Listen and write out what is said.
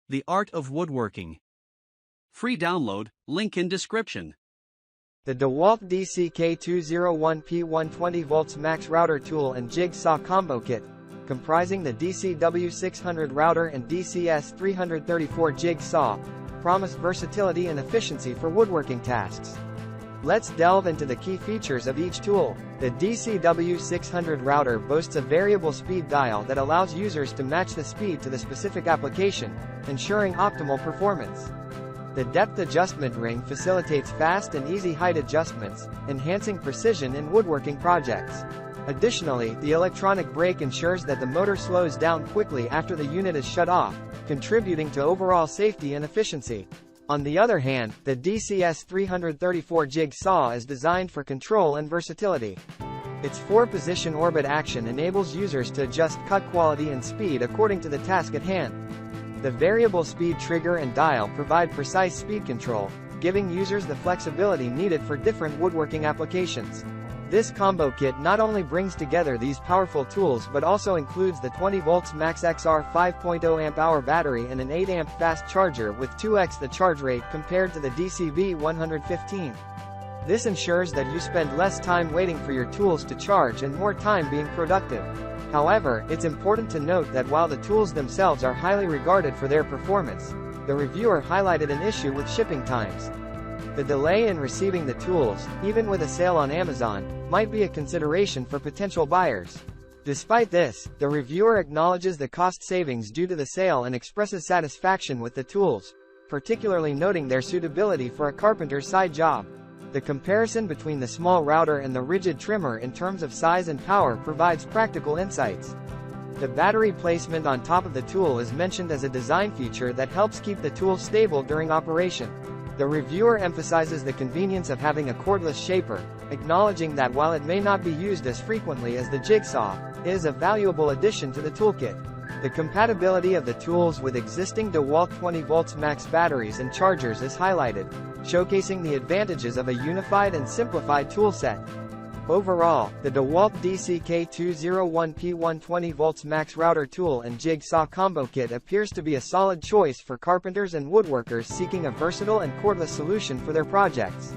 The Art of Woodworking. Free download, link in description. The DEWALT DCK201P1 20V Max Router Tool and Jigsaw Combo Kit, comprising the DCW600 router and DCS334 jigsaw, promise versatility and efficiency for woodworking tasks. Let's delve into the key features of each tool. The DCW600 router boasts a variable speed dial that allows users to match the speed to the specific application, ensuring optimal performance. The depth adjustment ring facilitates fast and easy height adjustments, enhancing precision in woodworking projects. Additionally, the electronic brake ensures that the motor slows down quickly after the unit is shut off, contributing to overall safety and efficiency. On the other hand, the DCS334 jigsaw is designed for control and versatility. Its 4-position orbit action enables users to adjust cut quality and speed according to the task at hand. The variable speed trigger and dial provide precise speed control, giving users the flexibility needed for different woodworking applications. This combo kit not only brings together these powerful tools but also includes the 20V Max XR 5.0 Ah battery and an 8 amp fast charger with 2x the charge rate compared to the DCB 115. This ensures that you spend less time waiting for your tools to charge and more time being productive. However, it's important to note that while the tools themselves are highly regarded for their performance, the reviewer highlighted an issue with shipping times. The delay in receiving the tools, even with a sale on Amazon, might be a consideration for potential buyers. Despite this, the reviewer acknowledges the cost savings due to the sale and expresses satisfaction with the tools, particularly noting their suitability for a carpenter's side job. The comparison between the small router and the rigid trimmer in terms of size and power provides practical insights. The battery placement on top of the tool is mentioned as a design feature that helps keep the tool stable during operation. The reviewer emphasizes the convenience of having a cordless shaper, acknowledging that while it may not be used as frequently as the jigsaw, it is a valuable addition to the toolkit. The compatibility of the tools with existing DEWALT 20V Max batteries and chargers is highlighted, showcasing the advantages of a unified and simplified toolset. Overall, the DEWALT DCK201P1 20V Max Router Tool and Jigsaw Combo Kit appears to be a solid choice for carpenters and woodworkers seeking a versatile and cordless solution for their projects.